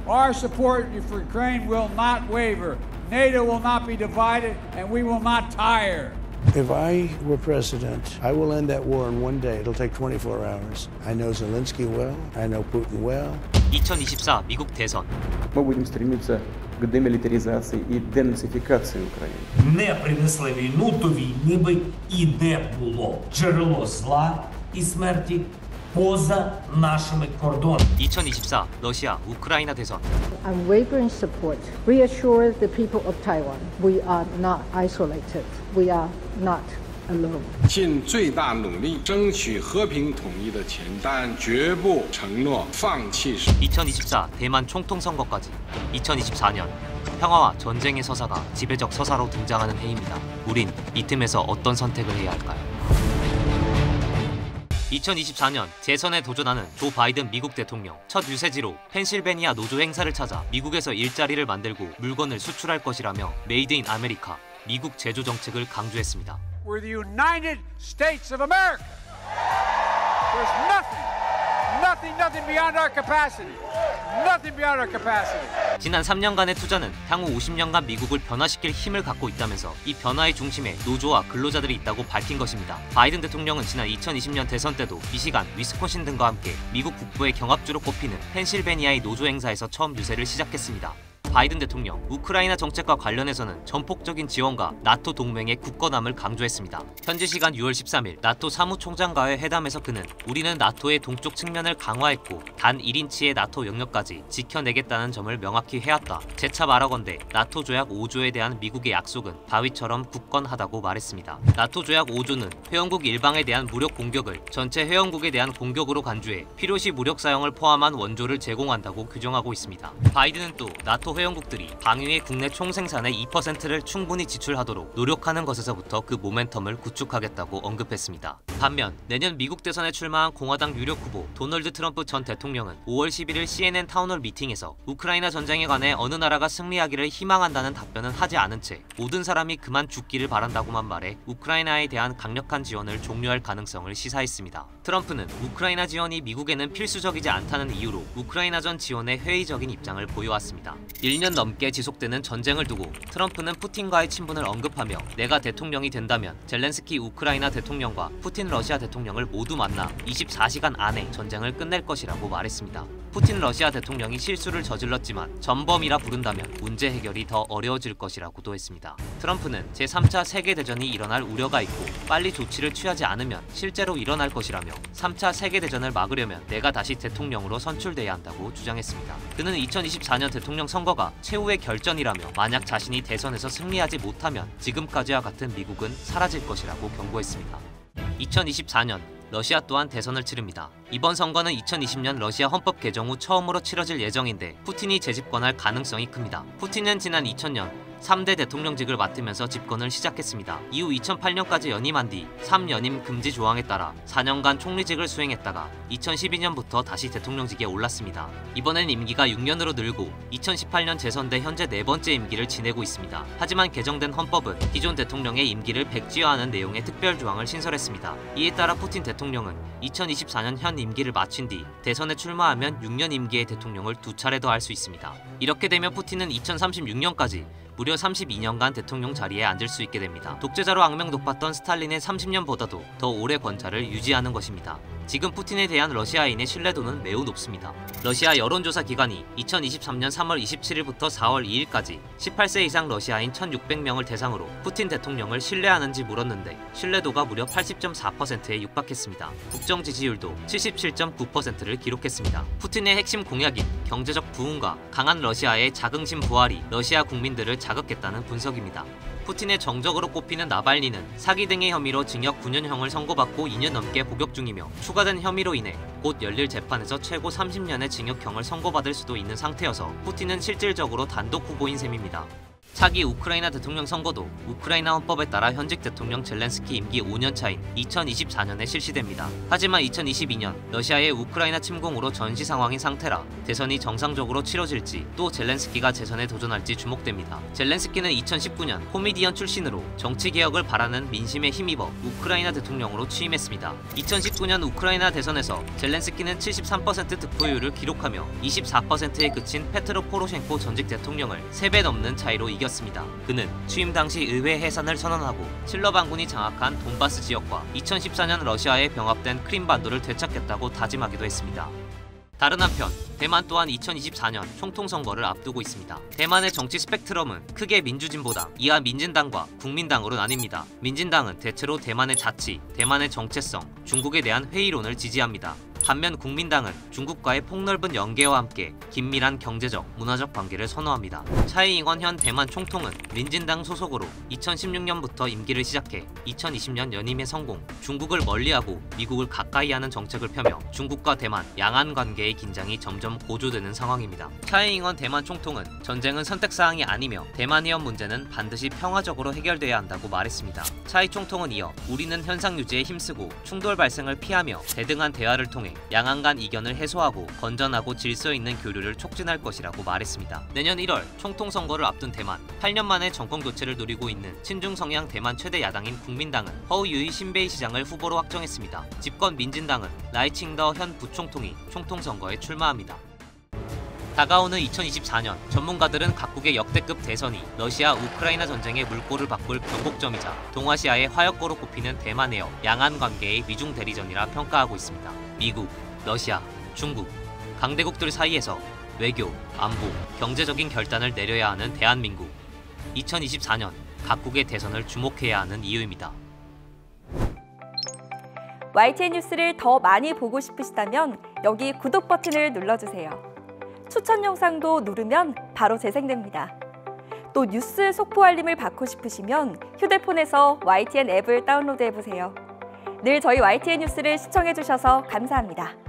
Our support for Ukraine will not waver. NATO will not be divided, and we will not tire. If I were president, I will end that war in one day. It'll take 24 hours. I know Zelensky well. I know Putin well. 2024 미국 대선. Мы будем стремиться к демилитаризации и денацификации Украины. Не принесли війну, то війни би і не було. Джерело зла і смерті поза нашими кордонами. 2024 러시아 우크라이나 대선. Unwavering support reassure the people of Taiwan. We are not isolated. We are not alone. 尽最大努力争取和平统一的前提，但绝不承诺放弃。 2024 대만 총통 선거까지. 2024년 평화와 전쟁의 서사가 지배적 서사로 등장하는 해입니다. 우린 이 틈에서 어떤 선택을 해야 할까요? 2024년 재선에 도전하는 조 바이든 미국 대통령. 첫 유세지로 펜실베니아 노조 행사를 찾아 미국에서 일자리를 만들고 물건을 수출할 것이라며 메이드 인 아메리카, 미국 제조 정책을 강조했습니다. We're the United States of America. There's nothing beyond our capacity. Nothing beyond our capacity. 지난 3년간의 투자는 향후 50년간 미국을 변화시킬 힘을 갖고 있다면서 이 변화의 중심에 노조와 근로자들이 있다고 밝힌 것입니다. 바이든 대통령은 지난 2020년 대선 때도 미시간, 위스콘신 등과 함께 미국 북부의 경합주로 꼽히는 펜실베니아의 노조 행사에서 처음 유세를 시작했습니다. 바이든 대통령, 우크라이나 정책과 관련해서는 전폭적인 지원과 나토 동맹의 굳건함을 강조했습니다. 현지 시간 6월 13일 나토 사무총장과의 회담에서 그는 우리는 나토의 동쪽 측면을 강화했고 단 1인치의 나토 영역까지 지켜내겠다는 점을 명확히 해왔다. 재차 말하건대 나토 조약 5조에 대한 미국의 약속은 바위처럼 굳건하다고 말했습니다. 나토 조약 5조는 회원국 일방에 대한 무력 공격을 전체 회원국에 대한 공격으로 간주해 필요시 무력 사용을 포함한 원조를 제공한다고 규정하고 있습니다. 바이든은 또 나토 회원국들이 방위의 국내 총생산의 2%를 충분히 지출하도록 노력하는 것에서부터 그 모멘텀을 구축하겠다고 언급했습니다. 반면 내년 미국 대선에 출마한 공화당 유력 후보 도널드 트럼프 전 대통령은 5월 11일 CNN 타운홀 미팅에서 우크라이나 전쟁에 관해 어느 나라가 승리하기를 희망한다는 답변은 하지 않은 채 모든 사람이 그만 죽기를 바란다고만 말해 우크라이나에 대한 강력한 지원을 종료할 가능성을 시사했습니다. 트럼프는 우크라이나 지원이 미국에는 필수적이지 않다는 이유로 우크라이나전 지원에 회의적인 입장을 보여왔습니다. 1년 넘게 지속되는 전쟁을 두고 트럼프는 푸틴과의 친분을 언급하며 내가 대통령이 된다면 젤렌스키 우크라이나 대통령과 푸틴 러시아 대통령을 모두 만나 24시간 안에 전쟁을 끝낼 것이라고 말했습니다. 푸틴 러시아 대통령이 실수를 저질렀지만 전범이라 부른다면 문제 해결이 더 어려워질 것이라고도 했습니다. 트럼프는 제3차 세계대전이 일어날 우려가 있고 빨리 조치를 취하지 않으면 실제로 일어날 것이라며 3차 세계대전을 막으려면 내가 다시 대통령으로 선출돼야 한다고 주장했습니다. 그는 2024년 대통령 선거가 최후의 결전이라며 만약 자신이 대선에서 승리하지 못하면 지금까지와 같은 미국은 사라질 것이라고 경고했습니다. 2024년 러시아 또한 대선을 치릅니다. 이번 선거는 2020년 러시아 헌법 개정 후 처음으로 치러질 예정인데 푸틴이 재집권할 가능성이 큽니다. 푸틴은 지난 2000년 3대 대통령직을 맡으면서 집권을 시작했습니다. 이후 2008년까지 연임한 뒤 3연임 금지 조항에 따라 4년간 총리직을 수행했다가 2012년부터 다시 대통령직에 올랐습니다. 이번엔 임기가 6년으로 늘고 2018년 재선돼 현재 4번째 임기를 지내고 있습니다. 하지만 개정된 헌법은 기존 대통령의 임기를 백지화하는 내용의 특별 조항을 신설했습니다. 이에 따라 푸틴 대통령은 2024년 현 임기를 마친 뒤 대선에 출마하면 6년 임기의 대통령을 2차례 더 할 수 있습니다. 이렇게 되면 푸틴은 2036년까지 무려 32년간 대통령 자리에 앉을 수 있게 됩니다. 독재자로 악명 높았던 스탈린의 30년보다도 더 오래 권좌를 유지하는 것입니다. 지금 푸틴에 대한 러시아인의 신뢰도는 매우 높습니다. 러시아 여론조사 기관이 2023년 3월 27일부터 4월 2일까지 18세 이상 러시아인 1,600명을 대상으로 푸틴 대통령을 신뢰하는지 물었는데 신뢰도가 무려 80.4%에 육박했습니다. 국정 지지율도 77.9%를 기록했습니다. 푸틴의 핵심 공약인 경제적 부흥과 강한 러시아의 자긍심 부활이 러시아 국민들을 자극했다는 분석입니다. 푸틴의 정적으로 꼽히는 나발니는 사기 등의 혐의로 징역 9년형을 선고받고 2년 넘게 복역 중이며 추가된 혐의로 인해 곧 열릴 재판에서 최고 30년의 징역형을 선고받을 수도 있는 상태여서 푸틴은 실질적으로 단독 후보인 셈입니다. 차기 우크라이나 대통령 선거도 우크라이나 헌법에 따라 현직 대통령 젤렌스키 임기 5년 차인 2024년에 실시됩니다. 하지만 2022년 러시아의 우크라이나 침공으로 전시 상황인 상태라 대선이 정상적으로 치러질지 또 젤렌스키가 재선에 도전할지 주목됩니다. 젤렌스키는 2019년 코미디언 출신으로 정치개혁을 바라는 민심에 힘입어 우크라이나 대통령으로 취임했습니다. 2019년 우크라이나 대선에서 젤렌스키는 73% 득표율을 기록하며 24%에 그친 페트로 포로셴코 전직 대통령을 3배 넘는 차이로 이겼습니다. 그는 취임 당시 의회 해산을 선언하고 칠러 반군이 장악한 돈바스 지역과 2014년 러시아에 병합된 크림반도를 되찾겠다고 다짐하기도 했습니다. 다른 한편 대만 또한 2024년 총통선거를 앞두고 있습니다. 대만의 정치 스펙트럼은 크게 민주진보당, 이하 민진당과 국민당으로 나뉩니다. 민진당은 대체로 대만의 자치, 대만의 정체성, 중국에 대한 회의론을 지지합니다. 반면 국민당은 중국과의 폭넓은 연계와 함께 긴밀한 경제적, 문화적 관계를 선호합니다. 차이잉원 현 대만 총통은 민진당 소속으로 2016년부터 임기를 시작해 2020년 연임에 성공, 중국을 멀리하고 미국을 가까이하는 정책을 펴며 중국과 대만, 양안 관계의 긴장이 점점 고조되는 상황입니다. 차이잉원 대만 총통은 전쟁은 선택사항이 아니며 대만 해협 문제는 반드시 평화적으로 해결돼야 한다고 말했습니다. 차이 총통은 이어 우리는 현상 유지에 힘쓰고 충돌 발생을 피하며 대등한 대화를 통해 양안 간 이견을 해소하고 건전하고 질서 있는 교류를 촉진할 것이라고 말했습니다. 내년 1월 총통 선거를 앞둔 대만, 8년 만에 정권 교체를 누리고 있는 친중 성향 대만 최대 야당인 국민당은 허우유이 신베이 시장을 후보로 확정했습니다. 집권 민진당은 라이칭더 현 부총통이 총통 선거에 출마합니다. 다가오는 2024년, 전문가들은 각국의 역대급 대선이 러시아 우크라이나 전쟁의 물꼬를 바꿀 변곡점이자 동아시아의 화약고로 꼽히는 대만 해협, 양안 관계의 미중 대리전이라 평가하고 있습니다. 미국, 러시아, 중국, 강대국들 사이에서 외교, 안보, 경제적인 결단을 내려야 하는 대한민국. 2024년 각국의 대선을 주목해야 하는 이유입니다. YTN 뉴스를 더 많이 보고 싶으시다면 여기 구독 버튼을 눌러주세요. 추천 영상도 누르면 바로 재생됩니다. 또 뉴스 속보 알림을 받고 싶으시면 휴대폰에서 YTN 앱을 다운로드해보세요. 늘 저희 YTN 뉴스를 시청해주셔서 감사합니다.